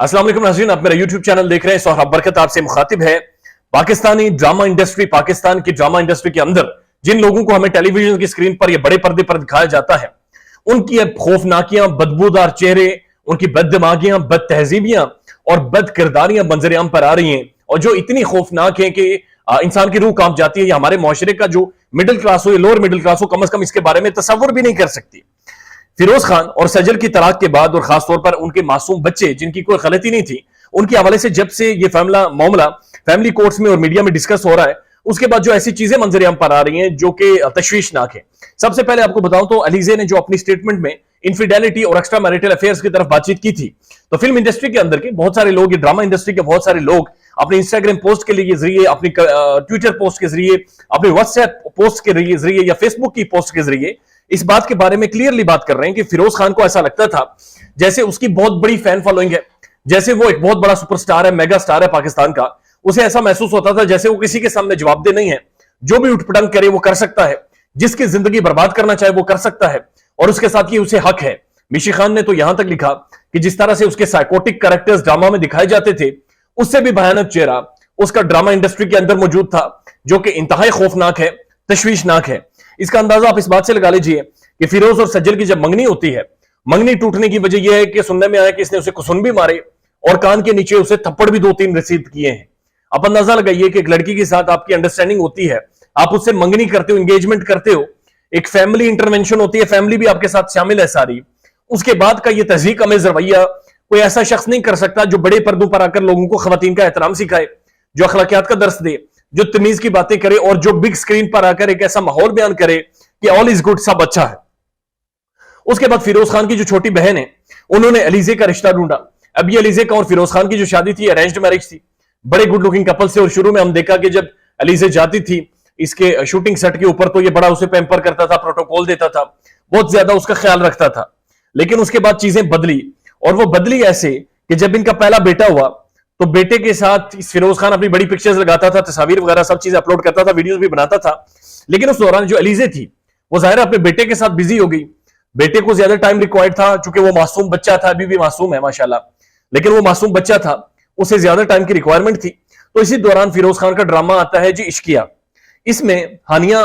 अस्सलाम वालेकुम नाज़रीन, आप मेरा यूट्यूब चैनल देख रहे हैं। सोहराब बरकत आपसे मुखातिब है। पाकिस्तानी ड्रामा इंडस्ट्री, पाकिस्तान की ड्रामा इंडस्ट्री के अंदर जिन लोगों को हमें टेलीविजन की स्क्रीन पर या बड़े पर्दे पर दिखाया जाता है, उनकी अब खौफनाकियां, बदबूदार चेहरे, उनकी बददिमागियां, बद तहजीबियां और बद किरदारियां मंजर आम पर आ रही हैं, और जो इतनी खौफनाक है कि इंसान की रूह कांप जाती है। या हमारे मुआशरे का जो मिडिल क्लास हो या लोअर मिडिल क्लास हो, कम से कम इसके बारे में तसव्वुर भी नहीं कर सकती। फिरोज खान और सजल की तलाक के बाद और खासतौर पर उनके मासूम बच्चे जिनकी कोई गलती नहीं थी, उनके हवाले से जब से ये मामला फैमिली कोर्ट्स में और मीडिया में डिस्कस हो रहा है, उसके बाद जो ऐसी चीजें मंजर आम पर आ रही हैं जो कि तशवीशनाक है। सबसे पहले आपको बताऊं तो अलीजे ने जो अपनी स्टेटमेंट में इनफिडेलिटी और एक्स्ट्रा मैरिटल अफेयर्स की तरफ बातचीत की थी, तो फिल्म इंडस्ट्री के अंदर के बहुत सारे लोग, ड्रामा इंडस्ट्री के बहुत सारे लोग अपने इंस्टाग्राम पोस्ट के जरिए, अपनी ट्विटर पोस्ट के जरिए, अपने व्हाट्सएप पोस्ट के जरिए या फेसबुक की पोस्ट के जरिए इस बात के बारे में क्लियरली बात कर रहे हैं कि फिरोज खान को ऐसा लगता था जैसे उसकी बहुत बड़ी फैन फॉलोइंग है, जैसे वो एक बहुत बड़ा सुपरस्टार है, मेगा स्टार है पाकिस्तान का। उसे ऐसा महसूस होता था जैसे वो किसी के सामने जवाबदेह नहीं है, जो भी उठपटांग करे वो कर सकता है, जिसकी जिंदगी बर्बाद करना चाहे वो कर सकता है, और उसके साथ ये उसे हक है। मिशी खान ने तो यहां तक लिखा कि जिस तरह से उसके साइकोटिक कैरेक्टर्स ड्रामा में दिखाए जाते थे, उससे भी भयानक चेहरा उसका ड्रामा इंडस्ट्री के अंदर मौजूद था, जो कि इंतहाई खौफनाक है, तशवीशनाक है। इसका अंदाजा आप इस बात से लगा लीजिए कि फिरोज और सज्जल की जब मंगनी होती है, मंगनी टूटने की वजह यह है कि सुनने में आया कि इसने उसे कुसुन भी मारे और कान के नीचे उसे थप्पड़ भी 2-3 रिसीव किए हैं। आप अंदाजा लगाइए कि एक लड़की के साथ आपकी अंडरस्टैंडिंग होती है, आप उससे मंगनी करते हो, एंगेजमेंट करते हो, एक फैमिली इंटरवेंशन होती है, फैमिली भी आपके साथ शामिल है सारी। उसके बाद का ये तहजीक अमेज रवैया कोई ऐसा शख्स नहीं कर सकता जो बड़े पर्दों पर आकर लोगों को खवातीन का एहतराम सिखाए, जो अखलाकियात का दर्स दे, जो तमीज की बातें करे, और जो बिग स्क्रीन पर आकर एक ऐसा माहौल बयान करे कि ऑल इज गुड, सब अच्छा है। उसके बाद फिरोज खान की जो छोटी बहन है, उन्होंने अलीजे का रिश्ता ढूंढा। अब ये अलीजे का और फिरोज खान की जो शादी थी, अरेंज्ड मैरिज थी, बड़े गुड लुकिंग कपल से। और शुरू में हम देखा कि जब अलीजे जाती थी इसके शूटिंग सेट के ऊपर, तो ये बड़ा उसे पैम्पर करता था, प्रोटोकॉल देता था, बहुत ज्यादा उसका ख्याल रखता था। लेकिन उसके बाद चीजें बदली, और वो बदली ऐसे कि जब इनका पहला बेटा हुआ, तो बेटे के साथ फिरोज खान अपनी बड़ी पिक्चर्स लगाता था, तस्वीर वगैरह सब चीजें अपलोड करता था, वीडियोस भी बनाता था। लेकिन उस दौरान जो अलीजे थी वो जाहिर अपने बेटे के साथ बिजी हो गई। बेटे को ज्यादा टाइम रिक्वायर्ड था, चूंकि वो मासूम बच्चा था, अभी भी मासूम है माशाल्लाह, लेकिन वो मासूम बच्चा था, उसे ज्यादा टाइम की रिक्वायरमेंट थी। तो इसी दौरान फिरोज खान का ड्रामा आता है जी इश्किया। इसमें हानिया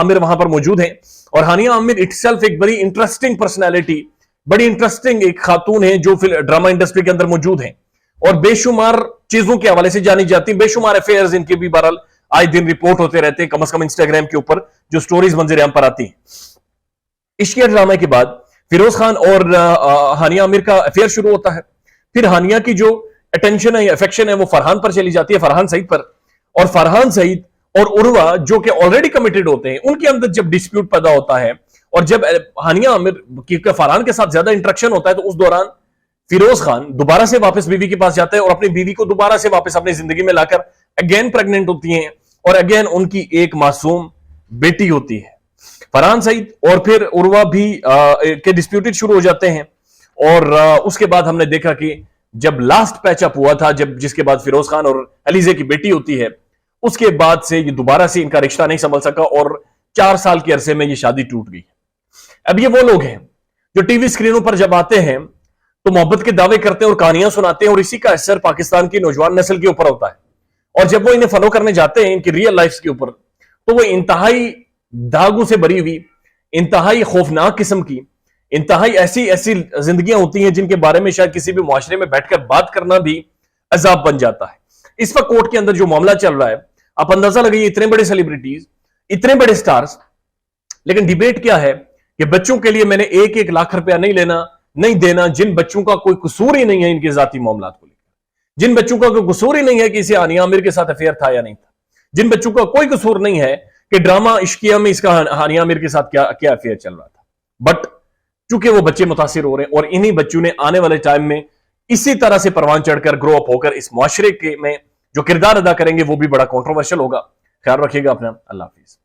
आमिर वहां पर मौजूद है, और हानिया आमिर इटसेल्फ एक बड़ी इंटरेस्टिंग पर्सनैलिटी, बड़ी इंटरेस्टिंग एक खातून है जो ड्रामा इंडस्ट्री के अंदर मौजूद है, और बेशुमार चीजों के हवाले से जानी जाती है। बेशुमार अफेयर्स इनके भी बहरहाल आए दिन रिपोर्ट होते रहते हैं, कम से कम इंस्टाग्राम के ऊपर जो स्टोरीज मंजर आम पर आती हैं। इश्किया ड्रामा के बाद फिरोज खान और हानिया आमिर का अफेयर शुरू होता है। फिर हानिया की जो अटेंशन है, अफेक्शन है, वो फरहान पर चली जाती है, फरहान सईद पर। और फरहान सईद और उर्वा जो कि ऑलरेडी कमिटेड होते हैं, उनके अंदर जब डिस्प्यूट पैदा होता है, और जब हानिया आमिर की फरहान के साथ ज्यादा इंटरेक्शन होता है, तो उस दौरान फिरोज खान दोबारा से वापस बीवी के पास जाता है और अपनी बीवी को दोबारा से वापस अपनी जिंदगी में लाकर अगेन प्रेग्नेंट होती हैं, और अगेन उनकी एक मासूम बेटी होती है। फरहान सईद और फिर उर्वा भी के डिस्प्यूटेड शुरू हो जाते हैं। और उसके बाद हमने देखा कि जब लास्ट पैचअप हुआ था, जब जिसके बाद फिरोज खान और अलीजे की बेटी होती है, उसके बाद से ये दोबारा से इनका रिश्ता नहीं संभल सका, और 4 साल के अरसे में ये शादी टूट गई। अब ये वो लोग हैं जो टीवी स्क्रीनों पर जब आते हैं तो मोहब्बत के दावे करते हैं और कहानियां सुनाते हैं, और इसी का असर पाकिस्तान की नौजवान नस्ल के ऊपर होता है। और जब वो इन्हें फॉलो करने जाते हैं इनकी रियल लाइफ के ऊपर, तो वो इंतहाई दागों से भरी हुई, इंतहाई खौफनाक किस्म की, इंतहाई ऐसी ऐसी जिंदगियां होती हैं जिनके बारे में शायद किसी भी मुआशरे में बैठकर बात करना भी अजाब बन जाता है। इस वक्त कोर्ट के अंदर जो मामला चल रहा है, आप अंदाजा लगाइए, इतने बड़े सेलिब्रिटीज, इतने बड़े स्टार्स, लेकिन डिबेट क्या है कि बच्चों के लिए मैंने 1-1 लाख रुपया नहीं देना, जिन बच्चों का कोई कसूर ही नहीं है इनके जाती मामलात को लेकर, जिन बच्चों का कोई कसूर ही नहीं है कि इसे हानिया आमिर के साथ अफेयर था या नहीं था, जिन बच्चों का कोई कसूर नहीं है कि ड्रामा इश्किया में इसका हानिया आमिर के साथ क्या अफेयर चल रहा था, बट चूंकि वो बच्चे मुतासिर हो रहे हैं, और इन्हीं बच्चों ने आने वाले टाइम में इसी तरह से परवान चढ़कर ग्रो अप होकर इस मुआशरे के में जो किरदार अदा करेंगे वो भी बड़ा कॉन्ट्रोवर्शियल होगा। ख्याल रखिएगा अपना। अल्लाह हाफिज।